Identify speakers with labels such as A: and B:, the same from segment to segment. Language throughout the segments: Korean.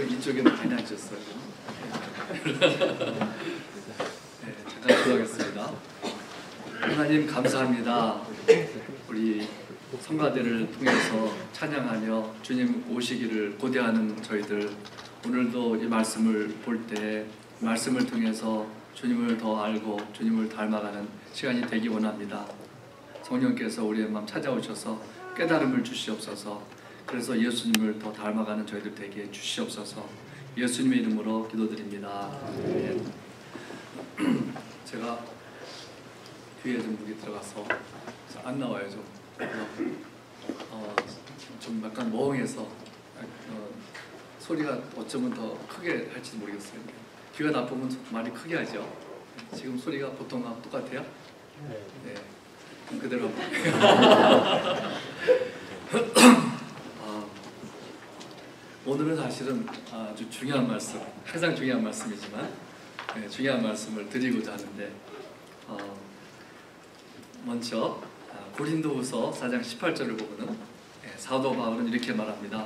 A: 이쪽에 많이 앉았어요. 네, 잠깐 기도하겠습니다. 하나님 감사합니다. 우리 성가대를 통해서 찬양하며 주님 오시기를 고대하는 저희들, 오늘도 이 말씀을 볼 때 말씀을 통해서 주님을 더 알고 주님을 닮아가는 시간이 되기 원합니다. 성령께서 우리의 마음 찾아오셔서 깨달음을 주시옵소서. 그래서 예수님을 더 닮아가는 저희들 되게 주시옵소서. 예수님의 이름으로 기도드립니다. 네. 제가 뒤에 좀 무기 들어가서 안 나와요. 좀 약간 멍해서 소리가 어쩌면 더 크게 할지도 모르겠어요. 귀가 나쁘면 많이 크게 하죠. 지금 소리가 보통하고 똑같아요? 네. 그대로 오늘은 사실은 아주 중요한 말씀, 항상 중요한 말씀이지만 중요한 말씀을 드리고자 하는데, 먼저 고린도후서 4장 18절을 보면은 사도 바울은 이렇게 말합니다.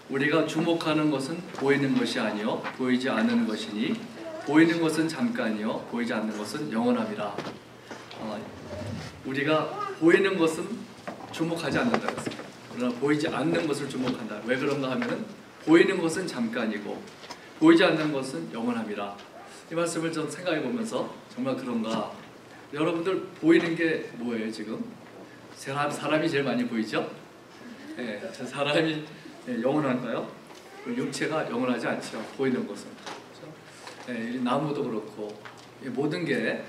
A: 우리가 주목하는 것은 보이는 것이 아니요 보이지 않는 것이니 보이는 것은 잠깐이요 보이지 않는 것은 영원함이라. 우리가 보이는 것은 주목하지 않는다 그랬습니다. 그러나 보이지 않는 것을 주목한다. 왜 그런가 하면은 보이는 것은 잠깐이고 보이지 않는 것은 영원함이라. 이 말씀을 좀 생각해 보면서 정말 그런가. 여러분들 보이는 게 뭐예요 지금? 사람이 제일 많이 보이죠? 네, 사람이 영원한가요? 육체가 영원하지 않죠. 보이는 것은. 네, 나무도 그렇고 모든 게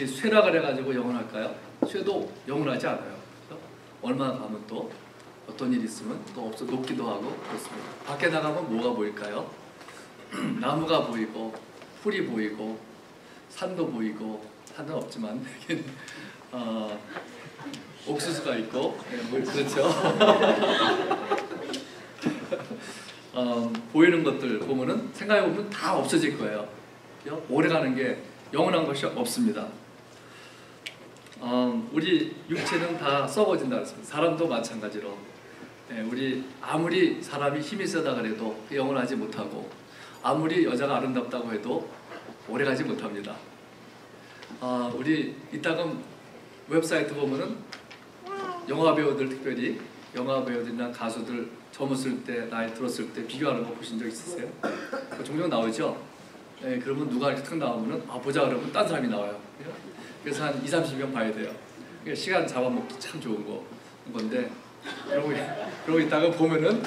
A: 쇠라 그래가지고 영원할까요? 쇠도 영원하지 않아요. 그렇죠? 얼마 가면 또 어떤 일이 있으면 또 없어 녹기도 하고 그렇습니다. 밖에 나가면 뭐가 보일까요? 나무가 보이고 풀이 보이고 산도 보이고, 산은 없지만 옥수수가 있고 그렇죠. 보이는 것들 보면은 생각해 보면 다 없어질 거예요. 오래가는 게 영원한 것이 없습니다. 우리 육체는 다 썩어진다 그랬습니다. 사람도 마찬가지로. 우리 아무리 사람이 힘이 세다 그래도 영원하지 못하고, 아무리 여자가 아름답다고 해도 오래가지 못합니다. 우리 이따금 웹사이트 보면은 영화 배우들, 특별히 영화 배우들이나 가수들 젊었을 때, 나이 들었을 때 비교하는 거 보신 적 있으세요? 종종 나오죠? 그러면 누가 이렇게 탁 나오면은 보자 그러면 딴 사람이 나와요. 그래서 한 2~30명 봐야 돼요. 시간 잡아먹기 참 좋은 건데, 그러고 있다가 보면은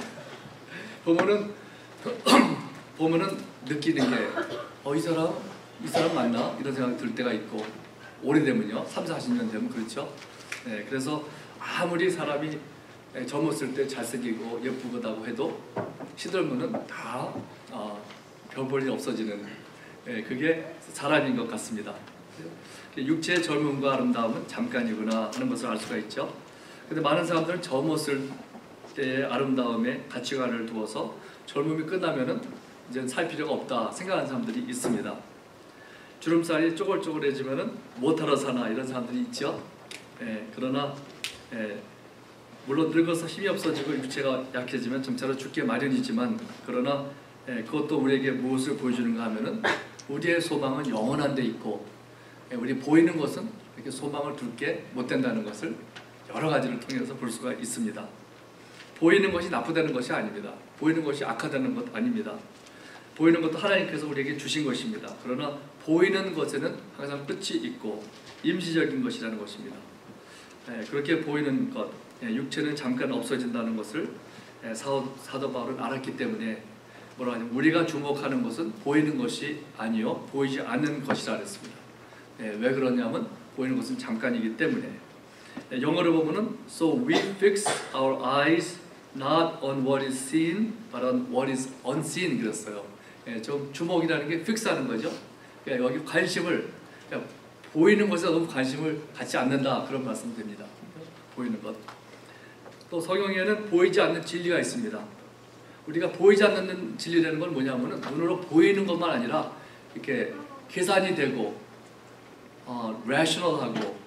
A: 느끼는 게 이 사람 맞나? 이런 생각이 들 때가 있고, 오래되면요, 30~40년 되면 그렇죠. 그래서 아무리 사람이 젊었을 때 잘생기고 예쁘다고 해도 시들면은 다 별 볼 일 없어지는, 그게 사람인 것 같습니다. 육체의 젊음과 아름다움은 잠깐이구나 하는 것을 알 수가 있죠. 근데 많은 사람들은 젊었을 때의 아름다움에 가치관을 두어서 젊음이 끝나면은 이제 살 필요가 없다 생각하는 사람들이 있습니다. 주름살이 쪼글쪼글해지면은 못하러 사나 이런 사람들이 있죠. 그러나 물론 늙어서 힘이 없어지고 육체가 약해지면 점차로 죽게 마련이지만, 그러나 그것도 우리에게 무엇을 보여주는가 하면은 우리의 소망은 영원한 데 있고, 우리 보이는 것은 이렇게 소망을 둘 게 못 된다는 것을 여러 가지를 통해서 볼 수가 있습니다. 보이는 것이 나쁘다는 것이 아닙니다. 보이는 것이 악하다는 것 아닙니다. 보이는 것도 하나님께서 우리에게 주신 것입니다. 그러나 보이는 것에는 항상 끝이 있고 임시적인 것이라는 것입니다. 그렇게 보이는 것, 육체는 잠깐 없어진다는 것을 사도 바울은 알았기 때문에 뭐라 하냐면 우리가 주목하는 것은 보이는 것이 아니요 보이지 않는 것이라 그랬습니다. 왜 그러냐면 보이는 것은 잠깐이기 때문에. 영어로 보면은 So we fix our eyes not on what is seen but on what is unseen 그랬어요. 좀 주목이라는 게 픽스하는 거죠. 여기 관심을, 보이는 것에 너무 관심을 갖지 않는다, 그런 말씀 됩니다. 보이는 것. 또 성경에는 보이지 않는 진리가 있습니다. 우리가 보이지 않는 진리라는 건 뭐냐면은 눈으로 보이는 것만 아니라 이렇게 계산이 되고 rational하고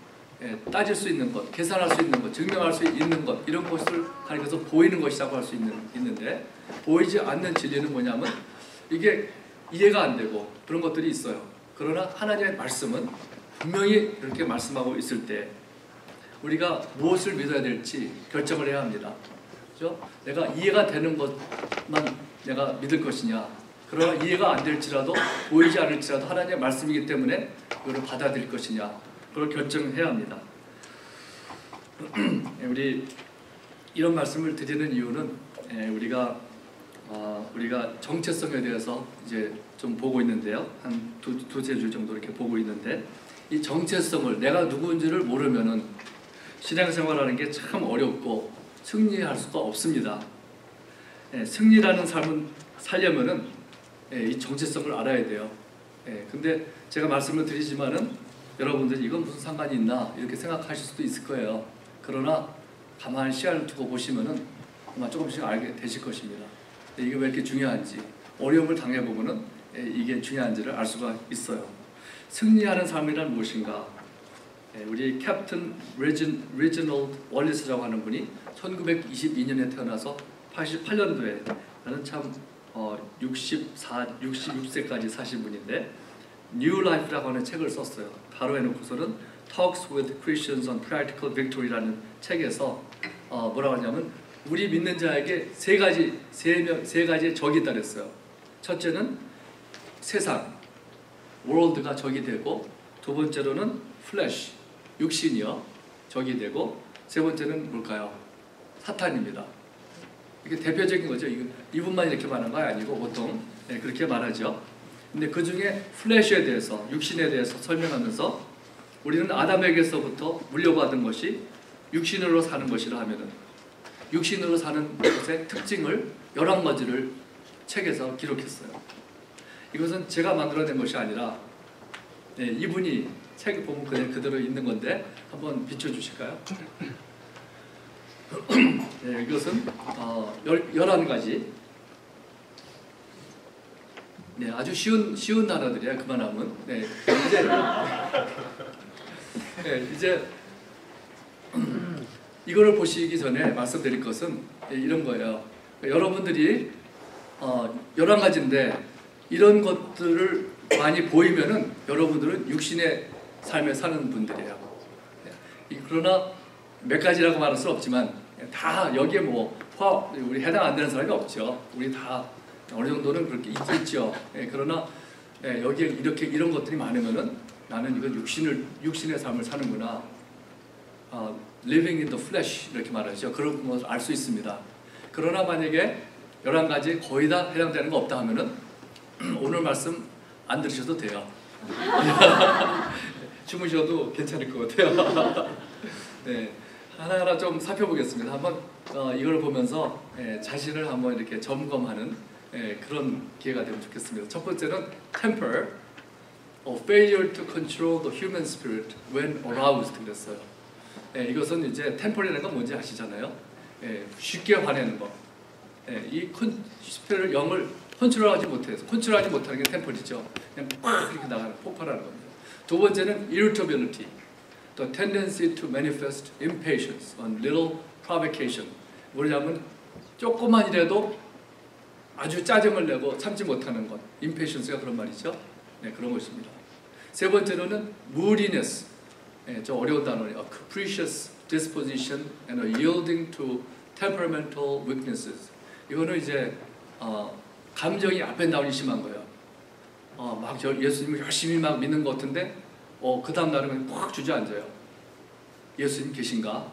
A: 따질 수 있는 것, 계산할 수 있는 것, 증명할 수 있는 것, 이런 것을 하나님께서 보이는 것이라고 할 수 있는데, 보이지 않는 진리는 뭐냐면 이게 이해가 안 되고 그런 것들이 있어요. 그러나 하나님의 말씀은 분명히 이렇게 말씀하고 있을 때 우리가 무엇을 믿어야 될지 결정을 해야 합니다. 그렇죠? 내가 이해가 되는 것만 내가 믿을 것이냐, 그러나 이해가 안 될지라도 보이지 않을지라도 하나님의 말씀이기 때문에 그걸 받아들일 것이냐, 그걸 결정해야 합니다. 우리 이런 말씀을 드리는 이유는 우리가 정체성에 대해서 이제 좀 보고 있는데요. 한 두세 주 정도 이렇게 보고 있는데, 이 정체성을 내가 누구인지를 모르면은 신앙생활하는 게 참 어렵고 승리할 수가 없습니다. 승리라는 삶을 살려면은 이 정체성을 알아야 돼요. 근데 제가 말씀을 드리지만은 여러분들이 이건 무슨 상관이 있나 이렇게 생각하실 수도 있을 거예요. 그러나 가만히 시간을 두고 보시면은 아마 조금씩 알게 되실 것입니다. 이게 왜 이렇게 중요한지, 어려움을 당해보면은 이게 중요한지를 알 수가 있어요. 승리하는 삶이란 무엇인가? 우리 캡틴 리지널드 월리스라고 하는 분이 1922년에 태어나서 88년도에 나는 참 66세까지 사신 분인데 New Life라고 하는 책을 썼어요. 바로 해놓고서는 Talks with Christians on Practical Victory라는 책에서 뭐라고 하냐면 우리 믿는 자에게 세 가지의 적이 있다 그랬어요. 첫째는 세상, world가 적이 되고, 두 번째로는 flesh, 육신이요 적이 되고, 세 번째는 뭘까요? 사탄입니다. 이게 대표적인 거죠. 이분만 이렇게 말하는 거 아니고 보통 그렇게 말하죠. 근데 그 중에 flesh에 대해서, 육신에 대해서 설명하면서 우리는 아담에게서부터 물려받은 것이 육신으로 사는 것이라 하면은 육신으로 사는 것의 특징을 11가지를 책에서 기록했어요. 이것은 제가 만들어낸 것이 아니라 이분이 책에 보면 그대로 있는 건데 한번 비춰주실까요? 이것은 11가지 아주 쉬운 단어들이에요. 그만하면 이제 이거를 보시기 전에 말씀드릴 것은 이런 거예요. 여러분들이 11가지인데 이런 것들을 많이 보이면은 여러분들은 육신의 삶에 사는 분들이에요. 그러나 몇 가지라고 말할 수는 없지만 다 여기에 우리 해당 안 되는 사람이 없죠. 우리 다 어느 정도는 그렇게 있죠. 그러나 여기에 이런 것들이 많으면은 나는 이건 육신의 삶을 사는구나. Living in the flesh 이렇게 말하죠. 그런 것을 알 수 있습니다. 그러나 만약에 11가지 거의 다 해당되는 거 없다 하면은 오늘 말씀 안 들으셔도 돼요. 주무셔도 괜찮을 것 같아요. 하나하나 좀 살펴보겠습니다. 한번 이걸 보면서 자신을 한번 이렇게 점검하는 그런 기회가 되면 좋겠습니다. 첫 번째는 temper, failure to control the human spirit when aroused 그랬어요. 이것은 이제 템퍼라는 건 뭔지 아시잖아요. 쉽게 화내는 거. 이 스피릿을 영을 컨트롤하지 못하는 게 템퍼이죠. 그냥 팍 이렇게 나가는 폭발하는 겁니다. 두 번째는 irritability, the tendency to manifest impatience on little provocation. 뭐냐면 조금만이라도 아주 짜증을 내고 참지 못하는 것, impatience가 그런 말이죠. 그런 것입니다. 세 번째로는 moodiness. 좀 어려운 단어예요. A capricious disposition and a yielding to temperamental weaknesses. 이거는 이제 감정이 업앤다운이 심한 거예요. 막 예수님을 열심히 막 믿는 것 같은데 그 다음 날은 그냥 팍 주저앉아요. 예수님 계신가?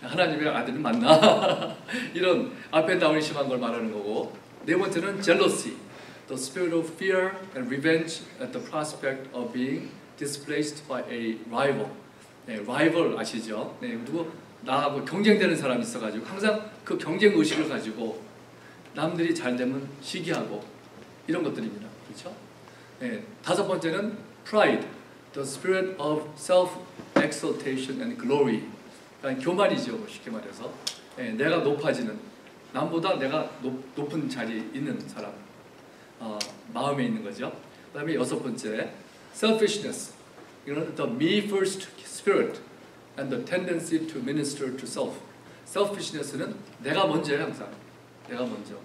A: 하나님의 아들은 맞나? 이런 업앤다운이 심한 걸 말하는 거고, 네 번째는 jealousy, the spirit of fear and revenge at the prospect of being displaced by a rival. 라이벌 아시죠? 누구 나하고 경쟁되는 사람이 있어가지고 항상 그 경쟁 의식을 가지고 남들이 잘 되면 시기하고 이런 것들입니다. 그렇죠? 다섯 번째는 pride, the spirit of self-exaltation and glory. 그러니까 교만이죠, 쉽게 말해서. 내가 높아지는, 남보다 내가 높은 자리에 있는 사람, 마음에 있는 거죠. 그 다음에 여섯 번째, selfishness. 이거는 the me first spirit and the tendency to minister to self. selfishness는 내가 먼저예요, 항상. 내가 먼저.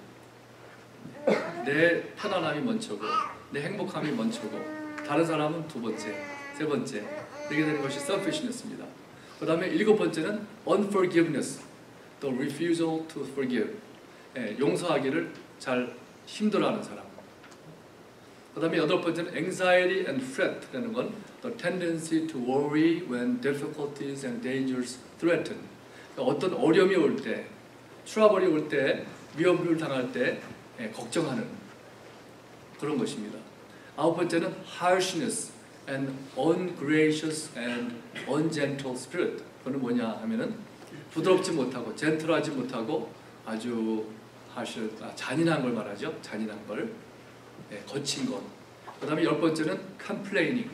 A: 내 편안함이 먼저고 내 행복함이 먼저고 다른 사람은 두 번째, 세 번째 이렇게 되는 것이 selfishness입니다. 그 다음에 일곱 번째는 unforgiveness, the refusal to forgive. 용서하기를 잘 힘들어하는 사람. 그 다음에 여덟 번째는 anxiety and fret라는 건 the tendency to worry when difficulties and dangers threaten. 그러니까 어떤 어려움이 올 때, 트러블이 올 때, 위험을 당할 때 걱정하는 그런 것입니다. 아홉 번째는 harshness and ungracious and ungentle spirit. 그건 뭐냐 하면은 부드럽지 못하고 젠틀하지 못하고 아주 잔인한 걸 말하죠. 잔인한 걸, 거친 것. 그 다음에 열 번째는 complaining,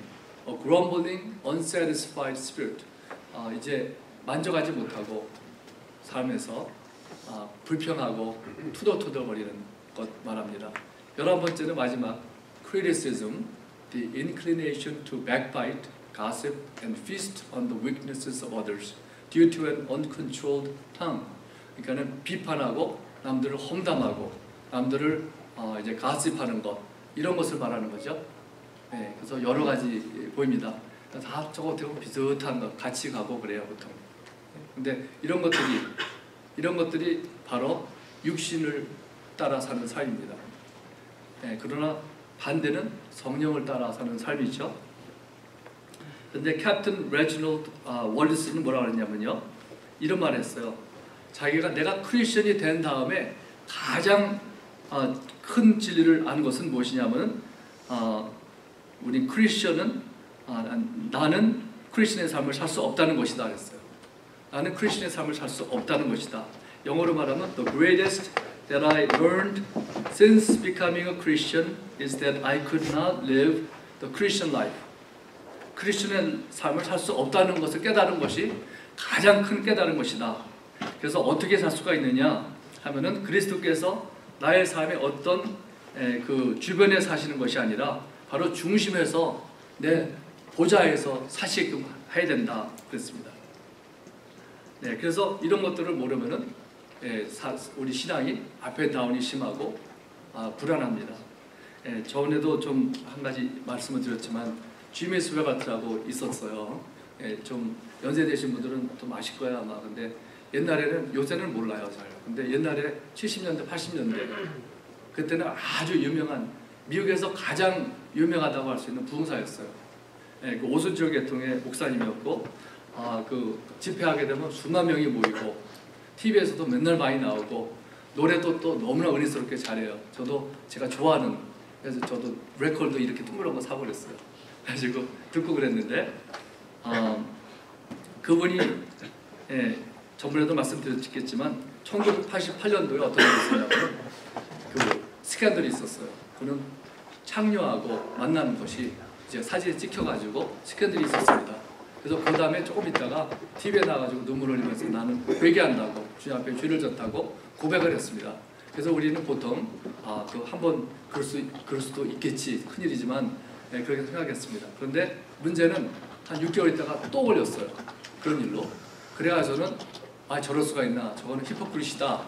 A: grumbling, unsatisfied spirit. 이제 만족하지 못하고 삶에서 불평하고 투덜투덜거리는 것 말합니다. 11번째는 마지막 criticism, the inclination to backbite, gossip, and feast on the weaknesses of others due to an uncontrolled tongue. 그러니까는 비판하고 남들을 험담하고 남들을 이제 가십하는 것 이런 것을 말하는 거죠. 그래서 여러 가지 보입니다. 다 저거 어떻게 보면 비슷한 것 같이 가고 그래요 보통. 근데 이런 것들이 바로 육신을 따라 사는 삶입니다. 그러나 반대는 성령을 따라 사는 삶이죠. 근데 캡틴 레지널드 월리스는 뭐라고 그랬냐면요, 이런 말을 했어요. 자기가 내가 크리스천이 된 다음에 가장 큰 진리를 안 것은 무엇이냐면 우리 크리스천은 나는 크리스천의 삶을 살 수 없다는 것이다 그랬어요. 나는 크리스천의 삶을 살 수 없다는 것이다. 영어로 말하면 the greatest that I learned since becoming a Christian is that I could not live the Christian life. 크리스천의 삶을 살 수 없다는 것을 깨달은 것이 가장 큰 깨달은 것이다. 그래서 어떻게 살 수가 있느냐 하면은 그리스도께서 나의 삶의 어떤 그 주변에 사시는 것이 아니라 바로 중심에서 내 보좌에서 사시게끔 해야 된다 그랬습니다. 그래서 이런 것들을 모르면은 우리 신앙이 업앤다운이 심하고 불안합니다. 전에도 좀 한 가지 말씀을 드렸지만 지미 스웨가트라고 있었어요. 좀 연세 되신 분들은 좀 아실 거야 아마. 근데 옛날에는, 요새는 몰라요 잘. 근데 옛날에 70년대 80년대 그때는 아주 유명한, 미국에서 가장 유명하다고 할 수 있는 부흥사였어요. 그 오순절 계통의 목사님이었고 그 집회하게 되면 수만 명이 모이고 TV에서도 맨날 많이 나오고 노래도 또 너무나 은혜스럽게 잘해요. 저도 제가 좋아하는, 그래서 저도 레코드 이렇게 둥그런 거 사버렸어요. 가지고 듣고 그랬는데 그분이 전번에도 말씀드렸겠지만 1988년도에 어떤 일이 있었냐면 그 스캔들이 있었어요. 그는 창녀하고 만나는 것이 이제 사진에 찍혀가지고 스캔들이 있었습니다. 그래서 그 다음에 조금 있다가 TV에 나와가지고 눈물을 흘리면서 나는 회개한다고 주님 앞에 죄를 졌다고 고백을 했습니다. 그래서 우리는 보통 그 한번 그럴 수도 있겠지, 큰일이지만 그렇게 생각했습니다. 그런데 문제는 한 6개월 있다가 또 걸렸어요. 그런 일로. 그래가지고는 저럴 수가 있나, 저거는 히포크리시다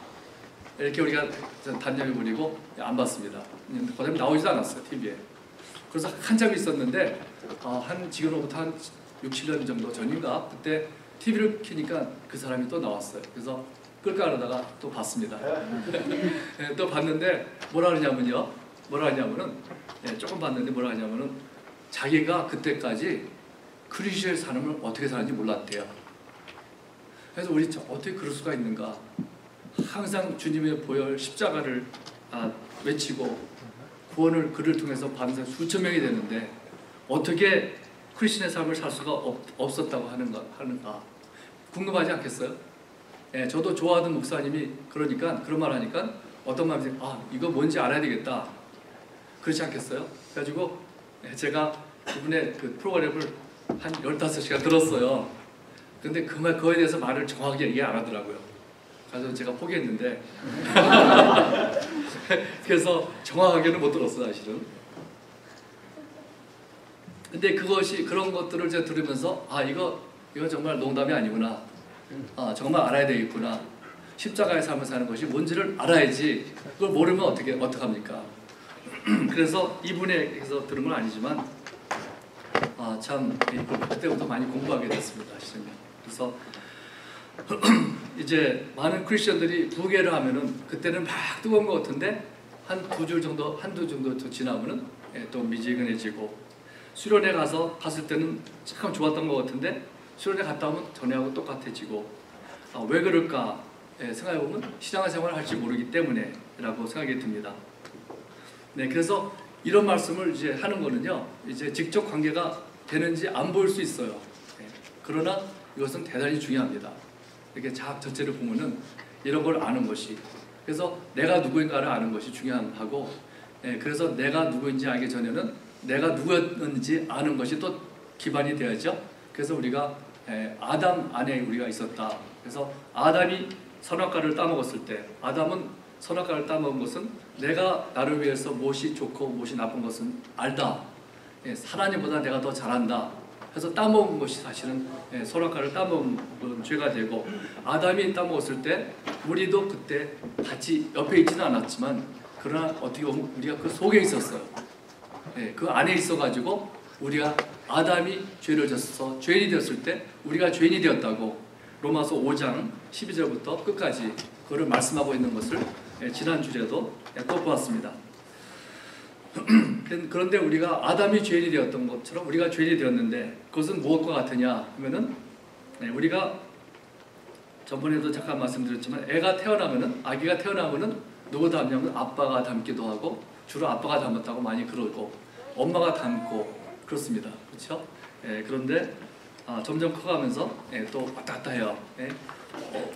A: 이렇게 우리가 단념해버리고 안 봤습니다. 그다음에 나오지도 않았어요 TV에. 그래서 한참 있었는데 지금으로부터 한 6, 7년 정도 전인가 그때 TV를 켜니까 그 사람이 또 나왔어요. 그래서 끌까 하다가 또 봤습니다. 또 봤는데 뭐라 그러냐면요, 조금 봤는데 뭐라 하냐면은 자기가 그때까지 크리스천의 삶을 어떻게 사는지 몰랐대요. 그래서 우리 어떻게 그럴 수가 있는가, 항상 주님의 보혈 십자가를 외치고 구원을 그를 통해서 받는 사람이 수천 명이 되는데 어떻게 크리스천의 삶을 살 수가 없었다고 하는가 궁금하지 않겠어요? 저도 좋아하던 목사님이 그러니까 그런 말 하니까 어떤 마음이 이거 뭔지 알아야 되겠다, 그렇지 않겠어요? 그래가지고 제가 그분의 그 프로그램을 한 15시간 들었어요. 근데 그거에 대해서 말을 정확하게 얘기 안 하더라고요. 그래서 제가 포기했는데 그래서 정확하게는 못 들었어요 사실은. 근데 그런 것들을 제가 들으면서 이거 정말 농담이 아니구나, 정말 알아야 되겠구나, 십자가의 삶을 사는 것이 뭔지를 알아야지. 그걸 모르면 어떡합니까? 그래서 이분에게서 들은 건 아니지만 참 그때부터 많이 공부하게 됐습니다. 시즌에. 그래서 이제 많은 크리스천들이 부계를 하면은 그때는 막 뜨거운 것 같은데 한두 주 정도 더 지나면은 또 미지근해지고, 수련회 갔을 때는 참 좋았던 것 같은데 수련회 갔다 오면 전에하고 똑같아지고, 왜 그럴까 생각해 보면 신앙생활을 할지 모르기 때문에라고 생각이 듭니다. 네, 그래서 이런 말씀을 이제 하는 거는요, 이제 직접 관계가 되는지 안 보일 수 있어요. 네, 그러나 이것은 대단히 중요합니다. 이렇게 작 전체를 보면은 이런 걸 아는 것이, 그래서 내가 누구인가를 아는 것이 중요하고, 그래서 내가 누구인지 알기 전에는 내가 누구였는지 아는 것이 또 기반이 되어야죠. 그래서 우리가 아담 안에 우리가 있었다. 그래서 아담이 선악과를 따먹었을 때, 아담은 선악과를 따먹은 것은 내가 나를 위해서 무엇이 좋고 무엇이 나쁜 것은 알다. 하나님보다 내가 더 잘한다. 그래서 따먹은 것이 사실은 선악과를 따먹은 죄가 되고, 아담이 따먹었을 때 우리도 그때 같이 옆에 있지는 않았지만 그러나 어떻게 보면 우리가 그 속에 있었어요. 그 안에 있어가지고 우리가 아담이 죄를 졌어 죄인이 되었을 때 우리가 죄인이 되었다고 로마서 5장 12절부터 끝까지 그걸 말씀하고 있는 것을 지난 주제도 또 보았습니다. 그런데 우리가 아담이 죄인이 되었던 것처럼 우리가 죄인이 되었는데 그것은 무엇과 같으냐 하면은, 우리가 전번에도 잠깐 말씀드렸지만 아기가 태어나면은 누구 닮냐면 아빠가 닮기도 하고, 주로 아빠가 닮았다고 많이 그러고 엄마가 닮고 그렇습니다. 그렇죠? 그런데 점점 커가면서 또 왔다 갔다 해요.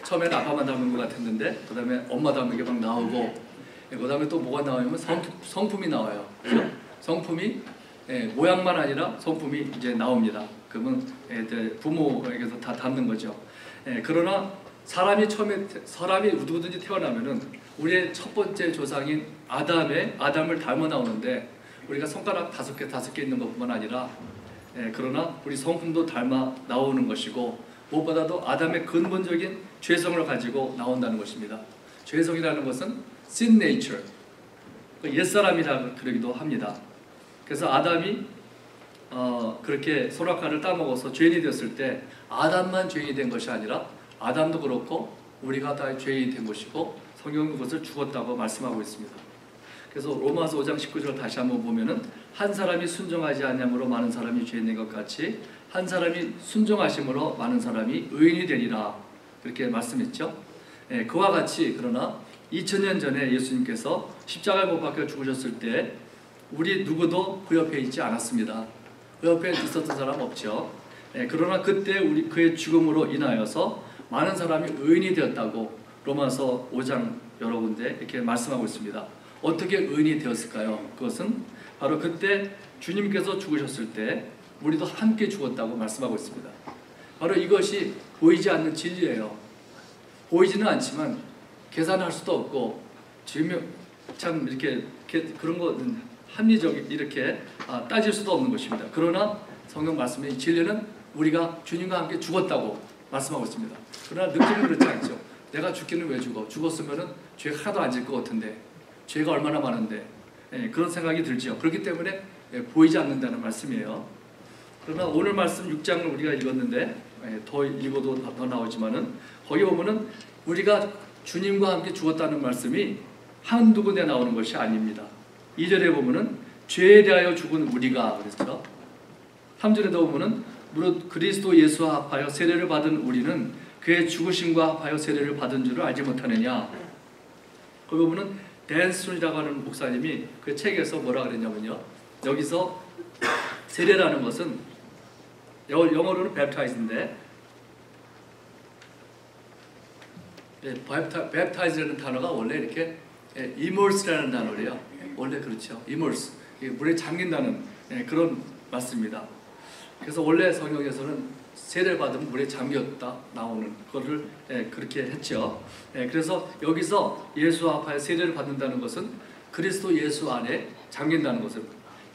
A: 처음에는 아빠만 닮은 것 같았는데 그 다음에 엄마 닮은 게 막 나오고, 그 다음에 또 뭐가 나오냐면 성품이 나와요. 그렇죠? 성품이 모양만 아니라 성품이 이제 나옵니다. 그러면 부모에게서 다 닮는 거죠. 그러나 사람이 누구든지 태어나면은 우리의 첫 번째 조상인 아담을 닮아 나오는데, 우리가 손가락 5개 있는 것뿐만 아니라 그러나 우리 성품도 닮아 나오는 것이고, 무엇보다도 아담의 근본적인 죄성을 가지고 나온다는 것입니다. 죄성이라는 것은 sin nature, 옛사람이라 그러기도 합니다. 그래서 아담이 그렇게 선악과를 따먹어서 죄인이 되었을 때 아담만 죄인이 된 것이 아니라 아담도 그렇고 우리가 다 죄인이 된 것이고, 성경은 그것을 죽었다고 말씀하고 있습니다. 그래서 로마서 5장 19절 다시 한번 보면은, 한 사람이 순종하지 않으므로 많은 사람이 죄인 된 것 같이 한 사람이 순종하심으로 많은 사람이 의인이 되리라, 그렇게 말씀했죠. 그와 같이 그러나 2000년 전에 예수님께서 십자가에 못 박혀 죽으셨을 때 우리 누구도 그 옆에 있지 않았습니다. 그 옆에 있었던 사람 없죠. 그러나 그때 그의 죽음으로 인하여서 많은 사람이 의인이 되었다고 로마서 5장 여러 군데 이렇게 말씀하고 있습니다. 어떻게 의인이 되었을까요? 그것은 바로 그때 주님께서 죽으셨을 때 우리도 함께 죽었다고 말씀하고 있습니다. 바로 이것이 보이지 않는 진리예요. 보이지는 않지만 계산할 수도 없고 참 이렇게 그런 거는 합리적인 이렇게 따질 수도 없는 것입니다. 그러나 성경 말씀의 진리는 우리가 주님과 함께 죽었다고 말씀하고 있습니다. 그러나 느낌은 그렇지 않죠. 내가 죽기는 왜 죽어? 죽었으면은 죄 하나도 안 질 것 같은데, 죄가 얼마나 많은데, 그런 생각이 들죠. 그렇기 때문에 보이지 않는다는 말씀이에요. 그러나 오늘 말씀 6장을 우리가 읽었는데 더 읽어도 더 나오지만은 거기 보면은 우리가 주님과 함께 죽었다는 말씀이 한두 군데 나오는 것이 아닙니다. 2절에 보면은 죄에 대하여 죽은 우리가 그랬죠. 3절에도 보면은 무릇 그리스도 예수와 합하여 세례를 받은 우리는 그의 죽으심과 합하여 세례를 받은 줄을 알지 못하느냐. 거기 보면은 댄슨이라고 하는 목사님이 그 책에서 뭐라 그랬냐면요, 여기서 세례라는 것은 영어로는 baptize인데, baptize라는 단어가 원래 이렇게 immerse라는 단어래요. 원래 그렇죠. immerse, 물에 잠긴다는 그런 말씀입니다. 그래서 원래 성경에서는 세례를 받으면 물에 잠겼다 나오는 거를 그렇게 했죠. 그래서 여기서 예수 앞에 세례를 받는다는 것은 그리스도 예수 안에 잠긴다는 것을,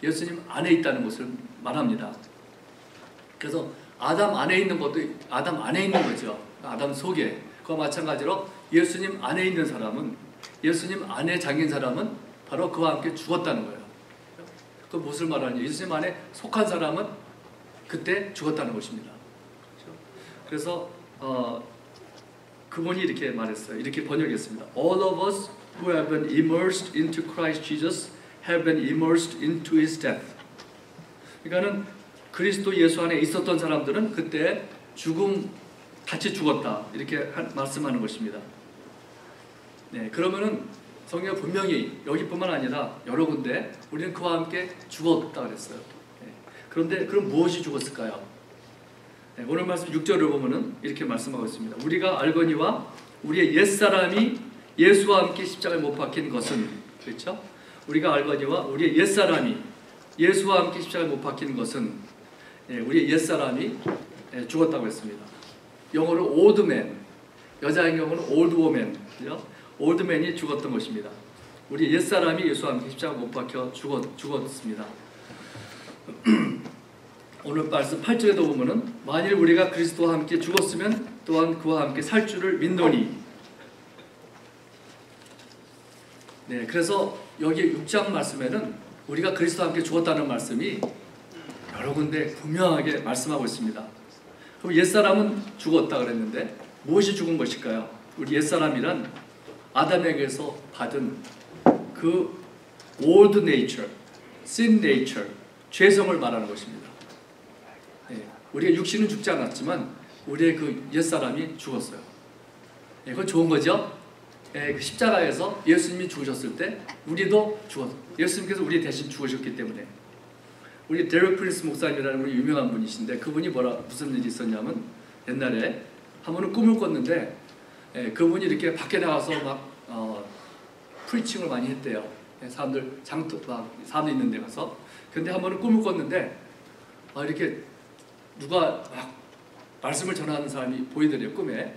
A: 예수님 안에 있다는 것을 말합니다. 그래서 아담 안에 있는 것도 아담 안에 있는 거죠. 아담 속에. 그와 마찬가지로 예수님 안에 있는 사람은, 예수님 안에 잠긴 사람은 바로 그와 함께 죽었다는 거예요. 그 무엇을 말하느냐? 예수님 안에 속한 사람은 그때 죽었다는 것입니다. 그래서 그분이 이렇게 말했어요. 이렇게 번역했습니다. All of us who have been immersed into Christ Jesus have been immersed into His death. 그러니까는 그리스도 예수 안에 있었던 사람들은 그때 같이 죽었다 이렇게 말씀하는 것입니다. 네, 그러면은 성경에 분명히 여기뿐만 아니라 여러 군데 우리는 그와 함께 죽었다 그랬어요. 네, 그런데 그럼 무엇이 죽었을까요? 네, 오늘 말씀 6절을 보면은 이렇게 말씀하고 있습니다. 우리가 알거니와 우리의 옛사람이 예수와 함께 십자가에 못 박힌 것은, 그렇죠? 우리가 알거니와 우리의 옛사람이 예수와 함께 십자가에 못 박힌 것은, 우리의 옛사람이 죽었다고 했습니다. 영어로 old man, 여자의 경우는 old woman, old man이 죽었던 것입니다. 우리 옛사람이 예수와 함께 십자가에 못 박혀 죽었습니다. 오늘 말씀 8절에도 보면은 만일 우리가 그리스도와 함께 죽었으면 또한 그와 함께 살 줄을 믿노니. 네, 그래서 여기 6장 말씀에는 우리가 그리스도와 함께 죽었다는 말씀이 여러 군데 분명하게 말씀하고 있습니다. 그럼 옛사람은 죽었다 그랬는데 무엇이 죽은 것일까요? 우리 옛사람이란 아담에게서 받은 그 old nature, sin nature, 죄성을 말하는 것입니다. 네, 우리가 육신은 죽지 않았지만 우리의 그 옛사람이 죽었어요. 네, 그건 좋은 거죠? 네, 그 십자가에서 예수님이 죽으셨을 때 우리도 죽었어요. 예수님께서 우리 대신 죽으셨기 때문에. 우리 데렉 프린스 목사님이라는 우리 유명한 분이신데 그분이 무슨 일이 있었냐면 옛날에 한 번은 꿈을 꿨는데 그분이 이렇게 밖에 나가서 막 프리칭을 많이 했대요. 사람들 사람들 있는 데 가서. 근데 한 번은 꿈을 꿨는데 이렇게 누가 막 말씀을 전하는 사람이 보이더래요, 꿈에.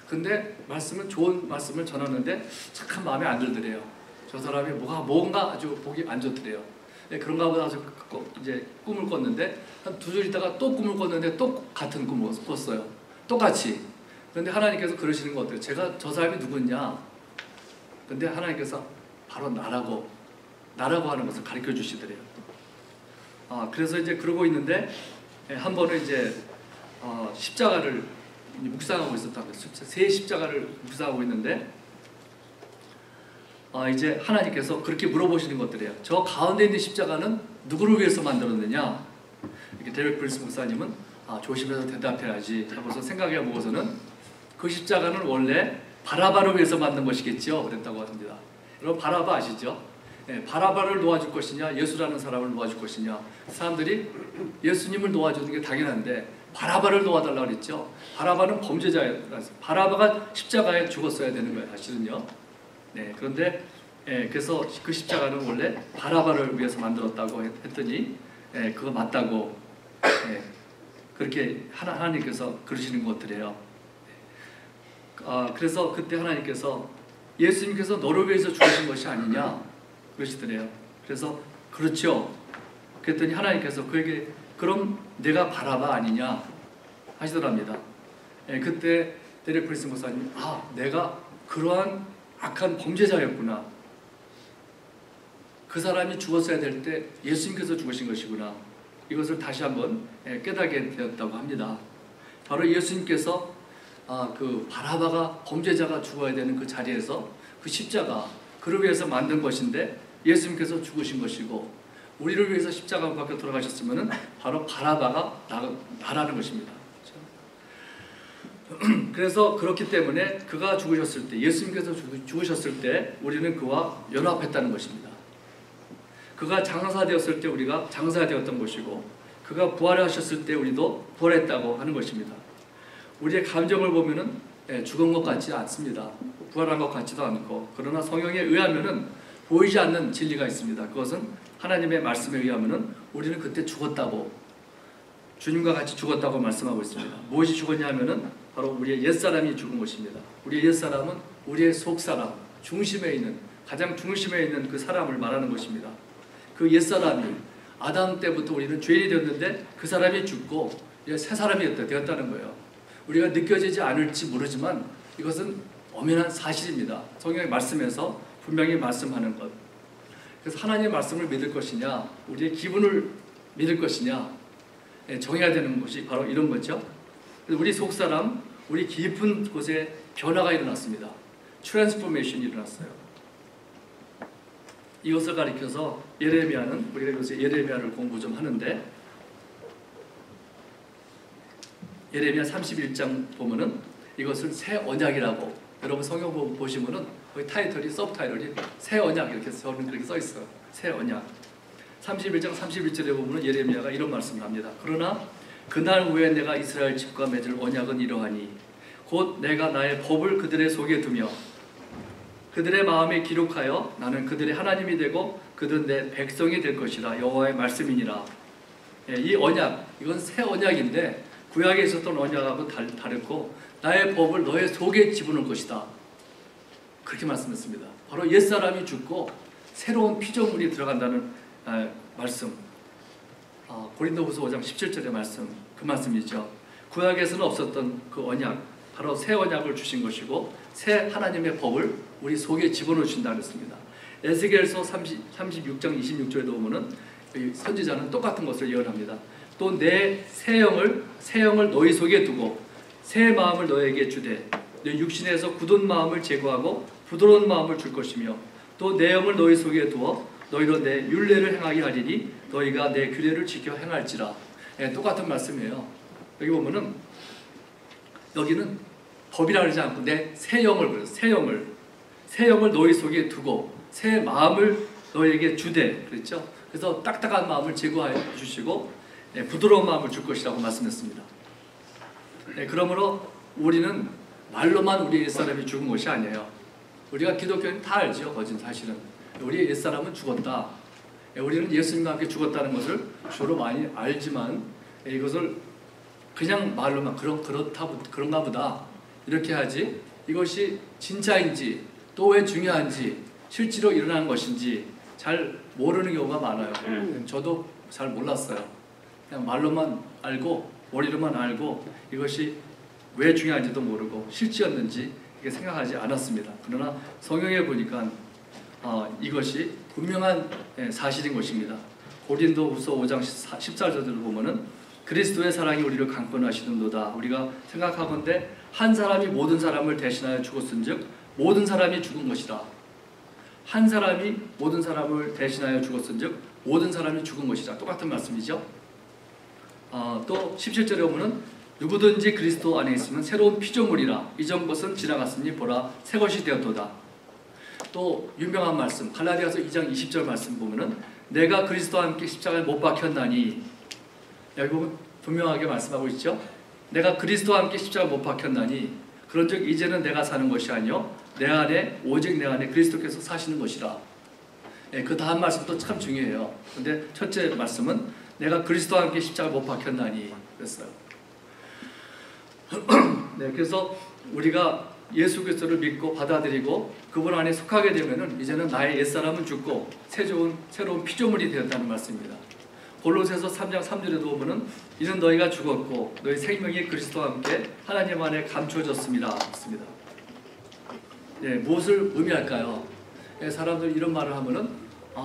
A: 근데 좋은 말씀을 전하는데 착한 마음에 안 들더래요. 저 사람이 뭔가 아주 보기 안 좋더래요. 그런가 보다 아주 이제 꿈을 꿨는데 한 2주 있다가 또 꿈을 꿨는데 또 같은 꿈을 꿨어요. 똑같이. 그런데 하나님께서 그러시는 거 어때요? 제가 저 사람이 누구냐? 근데 하나님께서 바로 나라고 하는 것을 가르쳐 주시더래요. 그래서 이제 그러고 있는데 한 번은 이제 십자가를 묵상하고 있었다고요. 새 십자가를 묵상하고 있는데 이제 하나님께서 그렇게 물어보시는 것들이에요. 저 가운데 있는 십자가는 누구를 위해서 만들었느냐? 이렇게 데렉 프린스 목사님은 조심해서 대답해야지 하고서 생각해 보고서는 그 십자가는 원래 바라바를 위해서 만든 것이겠죠. 그랬다고 합니다. 여러분 바라바 아시죠? 바라바를 놓아줄 것이냐 예수라는 사람을 놓아줄 것이냐. 사람들이 예수님을 놓아주는 게 당연한데 바라바를 놓아달라고 그랬죠. 바라바는 범죄자였어요. 바라바가 십자가에 죽었어야 되는 거예요. 사실은요. 네, 그런데 그래서 그 십자가는 원래 바라바를 위해서 만들었다고 했더니 그거 맞다고 그렇게 하나님께서 그러시는 것들이에요. 그래서 그때 하나님께서 예수님께서 너를 위해서 죽으신 것이 아니냐 그러시더래요. 그래서 그렇죠. 그랬더니 하나님께서 그에게 그럼 내가 바라바 아니냐 하시더랍니다. 그때 데렉 프린스 목사님이 내가 그러한 악한 범죄자였구나. 그 사람이 죽었어야 될 때 예수님께서 죽으신 것이구나. 이것을 다시 한번 깨닫게 되었다고 합니다. 바로 예수님께서 그 바라바가 범죄자가 죽어야 되는 그 자리에서 그 십자가 그를 위해서 만든 것인데 예수님께서 죽으신 것이고 우리를 위해서 십자가 밖에 돌아가셨으면 바로 바라바가 나라는 것입니다. 그래서 그렇기 때문에 그가 죽으셨을 때 예수님께서 죽으셨을 때 우리는 그와 연합했다는 것입니다. 그가 장사되었을 때 우리가 장사되었던 것이고 그가 부활하셨을 때 우리도 부활했다고 하는 것입니다. 우리의 감정을 보면은 죽은 것 같지 않습니다. 부활한 것 같지도 않고 그러나 성경에 의하면은 보이지 않는 진리가 있습니다. 그것은 하나님의 말씀에 의하면은 우리는 그때 죽었다고 주님과 같이 죽었다고 말씀하고 있습니다. 무엇이 죽었냐 하면은 바로 우리의 옛사람이 죽은 것입니다. 우리의 옛사람은 우리의 속사람, 중심에 있는 가장 중심에 있는 그 사람을 말하는 것입니다. 그 옛사람이 아담 때부터 우리는 죄인이 되었는데 그 사람이 죽고 이제 새 사람이 되었다는 거예요. 우리가 느껴지지 않을지 모르지만 이것은 엄연한 사실입니다. 성경의 말씀에서 분명히 말씀하는 것. 그래서 하나님의 말씀을 믿을 것이냐, 우리의 기분을 믿을 것이냐 정해야 되는 것이 바로 이런 거죠. 그래서 우리 속사람, 우리 깊은 곳에 변화가 일어났습니다. 트랜스포메이션이 일어났어요. 이것을 가리켜서 예레미야는, 우리가 요새 예레미야를 공부 좀 하는데, 예레미야 31장 보면은 이것을 새 언약이라고, 여러분 성경 보시면은 거기 타이틀이, 서브타이틀이 새 언약 이렇게 저는 그렇게 써 있어요. 새 언약. 31장 31절에 보면은 예레미야가 이런 말씀을 합니다. 그러나 그날 후에 내가 이스라엘 집과 맺을 언약은 이러하니 곧 내가 나의 법을 그들의 속에 두며 그들의 마음에 기록하여 나는 그들의 하나님이 되고 그들은 내 백성이 될 것이라. 여호와의 말씀이니라. 이 언약, 이건 새 언약인데 구약에 있었던 언약하고 다르고 나의 법을 너의 속에 집어넣을 것이다. 그렇게 말씀했습니다. 바로 옛사람이 죽고 새로운 피조물이 들어간다는 말씀. 고린도후서 5장 17절의 말씀, 그 말씀이죠. 구약에서는 없었던 그 언약, 바로 새 언약을 주신 것이고 새 하나님의 법을 우리 속에 집어넣으신다 그랬습니다. 에스겔서 36장 26절에 보면은 선지자는 똑같은 것을 예언합니다. 또 내 새 영을 너희 속에 두고 새 마음을 너에게 주되 내 육신에서 굳은 마음을 제거하고 부드러운 마음을 줄 것이며 또 내 영을 너희 속에 두어 너희로 내 율례를 행하게 하리니 너희가 내 규례를 지켜 행할지라. 똑같은 말씀이에요. 여기 보면은 여기는 법이라 그러지 않고 내 새 영을 그래서 새 영을 너희 속에 두고 새 마음을 너희에게 주되 그랬죠. 그래서 딱딱한 마음을 제거해 주시고 부드러운 마음을 줄 것이라고 말씀했습니다. 그러므로 우리는 말로만 우리 옛사람이 죽은 것이 아니에요. 우리가 기독교는 다 알죠. 거진 사실은 우리 옛사람은 죽었다. 우리는 예수님과 함께 죽었다는 것을 주로 많이 알지만 이것을 그냥 말로만 그런가 보다 이렇게 하지, 이것이 진짜인지 또 왜 중요한지 실제로 일어나는 것인지 잘 모르는 경우가 많아요. 저도 잘 몰랐어요. 그냥 말로만 알고 머리로만 알고 이것이 왜 중요한지도 모르고 실제였는지 이게 생각하지 않았습니다. 그러나 성경에 보니까 이것이 분명한 사실인 것입니다. 고린도후서 5장 14절을 보면은 그리스도의 사랑이 우리를 강권하시는도다. 우리가 생각하건대 한 사람이 모든 사람을 대신하여 죽었은즉 모든 사람이 죽은 것이라. 한 사람이 모든 사람을 대신하여 죽었은즉 모든 사람이 죽은 것이라. 똑같은 말씀이죠. 또 17절에 보면은 누구든지 그리스도 안에 있으면 새로운 피조물이라. 이전 것은 지나갔으니 보라 새 것이 되었도다. 또 유명한 말씀 갈라디아서 2장 20절 말씀 보면은 내가 그리스도와 함께 십자가에 못 박혔나니, 여기 보면 분명하게 말씀하고 있죠. 내가 그리스도와 함께 십자가에 못 박혔나니 그런즉 이제는 내가 사는 것이 아니요 내 안에 오직 내 안에 그리스도께서 사시는 것이라. 그 다음 말씀도 참 중요해요. 근데 첫째 말씀은 내가 그리스도와 함께 십자가에 못 박혔나니 그랬어요. 그래서 우리가 예수 그리스도를 믿고 받아들이고 그분 안에 속하게 되면은 이제는 나의 옛사람은 죽고 새로운 피조물이 되었다는 말씀입니다. 골로새서 3장 3절에도 보면은 이는 너희가 죽었고 너희 생명이 그리스도와 함께 하나님 안에 감추어졌습니다. 했습니다. 무엇을 의미할까요? 사람들이 이런 말을 하면은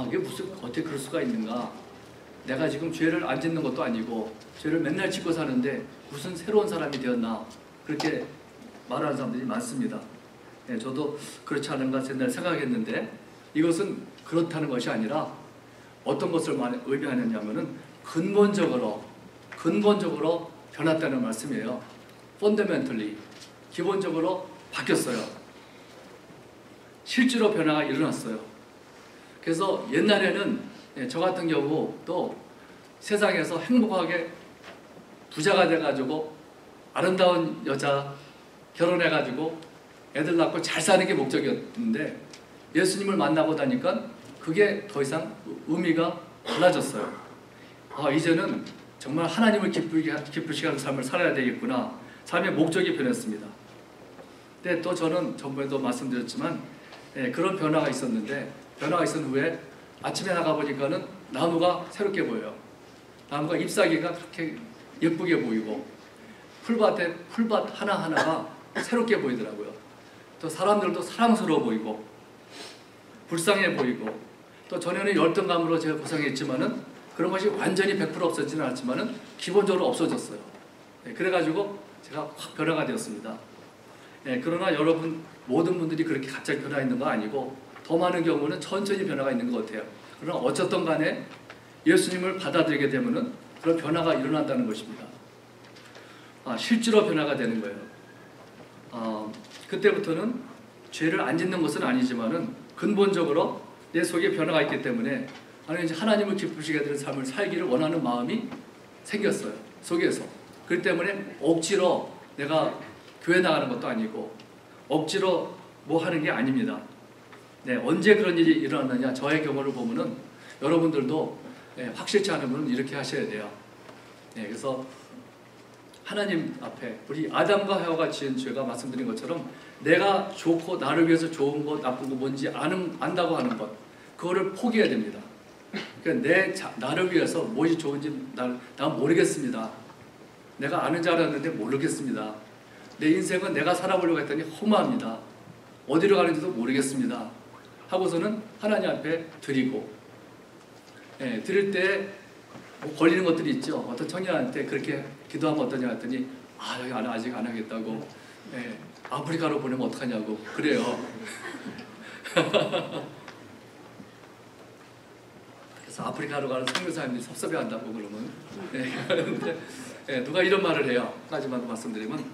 A: 이게 무슨 어떻게 그럴 수가 있는가? 내가 지금 죄를 안 짓는 것도 아니고 죄를 맨날 짓고 사는데 무슨 새로운 사람이 되었나? 그렇게 말하는 사람들이 많습니다. 저도 그렇지 않은가 옛날에 생각했는데 이것은 그렇다는 것이 아니라 어떤 것을 의미하느냐면은 근본적으로 변했다는 말씀이에요. fundamentally 기본적으로 바뀌었어요. 실제로 변화가 일어났어요. 그래서 옛날에는 저 같은 경우 또 세상에서 행복하게 부자가 돼가지고 아름다운 여자 결혼해가지고 애들 낳고 잘 사는 게 목적이었는데 예수님을 만나고 나니까 그게 더 이상 의미가 달라졌어요. 이제는 정말 하나님을 기쁘시게 하는 삶을 살아야 되겠구나. 삶의 목적이 변했습니다. 근데 또 저는 전번에도 말씀드렸지만 그런 변화가 있었는데 변화가 있은 후에 아침에 나가보니까는 나무가 새롭게 보여요. 나무가 잎사귀가 그렇게 예쁘게 보이고 풀밭 하나하나가 새롭게 보이더라고요. 또 사람들도 사랑스러워 보이고 불쌍해 보이고 또 전에는 열등감으로 제가 고생했지만은 그런 것이 완전히 100% 없어지는 않았지만은 기본적으로 없어졌어요. 그래가지고 제가 확 변화가 되었습니다. 그러나 여러분 모든 분들이 그렇게 갑자기 변화 있는 거 아니고 더 많은 경우는 천천히 변화가 있는 것 같아요. 그러나 어쨌든 간에 예수님을 받아들이게 되면은 그런 변화가 일어난다는 것입니다. 실제로 변화가 되는 거예요. 그때부터는 죄를 안 짓는 것은 아니지만은 근본적으로 내 속에 변화가 있기 때문에 이제 하나님을 기쁘시게 되는 삶을 살기를 원하는 마음이 생겼어요. 속에서. 그렇기 때문에 억지로 내가 교회 나가는 것도 아니고 억지로 뭐 하는 게 아닙니다. 언제 그런 일이 일어났느냐, 저의 경우를 보면은 여러분들도 확실치 않으면 이렇게 하셔야 돼요. 그래서 하나님 앞에 우리 아담과 하와가 지은 죄가 말씀드린 것처럼 내가 좋고 나를 위해서 좋은 것, 나쁜 거 뭔지 안다고 하는 것, 그거를 포기해야 됩니다. 그러니까 나를 위해서 무엇이 좋은지 난 모르겠습니다. 내가 아는 줄 알았는데 모르겠습니다. 내 인생은 내가 살아보려고 했더니 허무합니다. 어디로 가는지도 모르겠습니다. 하고서는 하나님 앞에 드리고, 드릴 때 뭐 걸리는 것들이 있죠. 어떤 청년한테 그렇게 기도하면 어떠냐 했더니 여기 아직 안 하겠다고, 아프리카로 보내면 어떡하냐고 그래요. 그래서 아프리카로 가는 선교사님들이 섭섭해한다고 그러면, 그런데 누가 이런 말을 해요. 한 가지만 말씀드리면,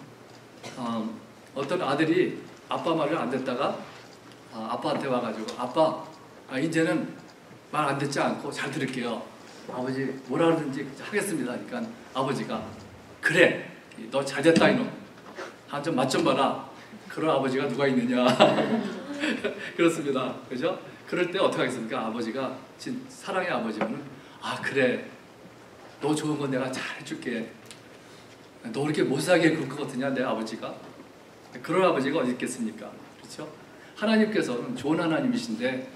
A: 어떤 아들이 아빠 말을 안 듣다가 아빠한테 와가지고 아빠, 이제는 말 안 듣지 않고 잘 들을게요. 아버지 뭐라 그러든지 하겠습니다. 그러니까 아버지가 그래, 너 잘됐다 이놈. 한 점 맛 좀 봐라. 그런 아버지가 누가 있느냐. 그렇습니다. 그죠? 그럴 때 어떻게 하겠습니까? 아버지가 사랑의 아버지는 그래, 너 좋은 건 내가 잘 해줄게. 너 그렇게 못사게 굴 것 같으냐 내 아버지가? 그런 아버지가 어디 있겠습니까? 그렇죠? 하나님께서는 좋은 하나님이신데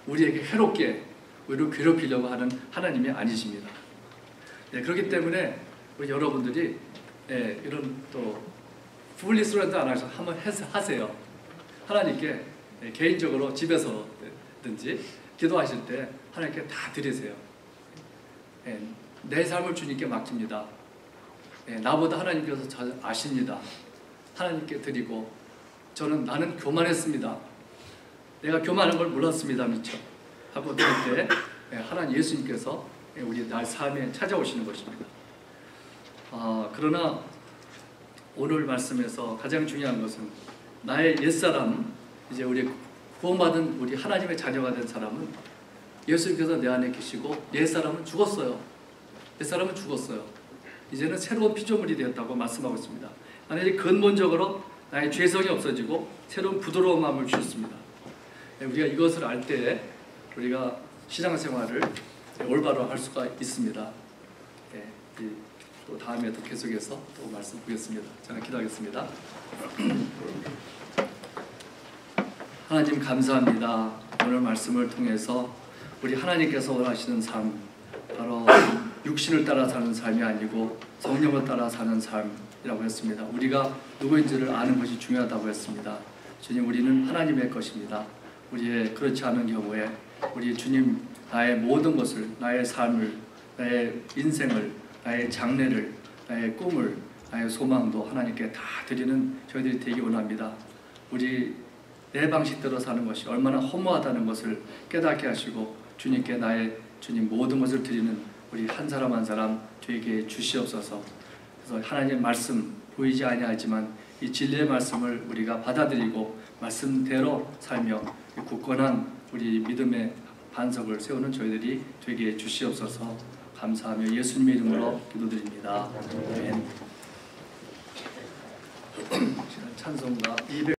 A: 우리에게 해롭게 우리를 괴롭히려고 하는 하나님이 아니십니다. 그렇기 때문에 우리 여러분들이 이런 또 푸블리스런트 안 하셔서 한번 하세요. 하나님께 개인적으로 집에서든지 기도하실 때 하나님께 다 드리세요. 내 삶을 주님께 맡깁니다. 나보다 하나님께서 잘 아십니다. 하나님께 드리고, 나는 교만했습니다. 내가 교만한 걸 몰랐습니다. 미처 하고 드릴 때 하나님 예수님께서 우리 날 삶에 찾아오시는 것입니다. 그러나 오늘 말씀에서 가장 중요한 것은 나의 옛사람, 이제 우리 구원받은 우리 하나님의 자녀가 된 사람은 예수님께서 내 안에 계시고 옛사람은 죽었어요. 옛사람은 죽었어요. 이제는 새로운 피조물이 되었다고 말씀하고 있습니다. 하나님이 근본적으로 나의 죄성이 없어지고 새로운 부드러운 마음을 주셨습니다. 우리가 이것을 알 때 우리가 신앙생활을 올바로 할 수가 있습니다. 또 다음에 또 계속해서 또 말씀 보겠습니다. 저는 기도하겠습니다. 하나님 감사합니다. 오늘 말씀을 통해서 우리 하나님께서 원하시는 삶, 바로 육신을 따라 사는 삶이 아니고 성령을 따라 사는 삶이라고 했습니다. 우리가 누구인지를 아는 것이 중요하다고 했습니다. 주님, 우리는 하나님의 것입니다. 우리의 그렇지 않은 경우에 우리 주님, 나의 모든 것을, 나의 삶을, 나의 인생을, 나의 장래를, 나의 꿈을, 나의 소망도 하나님께 다 드리는 저희들이 되기 원합니다. 우리 내 방식대로 사는 것이 얼마나 허무하다는 것을 깨닫게 하시고 주님께 나의 주님 모든 것을 드리는 우리 한 사람 한 사람 저에게 주시옵소서. 그래서 하나님의 말씀 보이지 아니하지만 이 진리의 말씀을 우리가 받아들이고 말씀대로 살며 굳건한 우리 믿음의 반석을 세우는 저희들이 되게 주시옵소서. 감사하며 예수님의 이름으로 기도드립니다. 아멘. 찬송가 200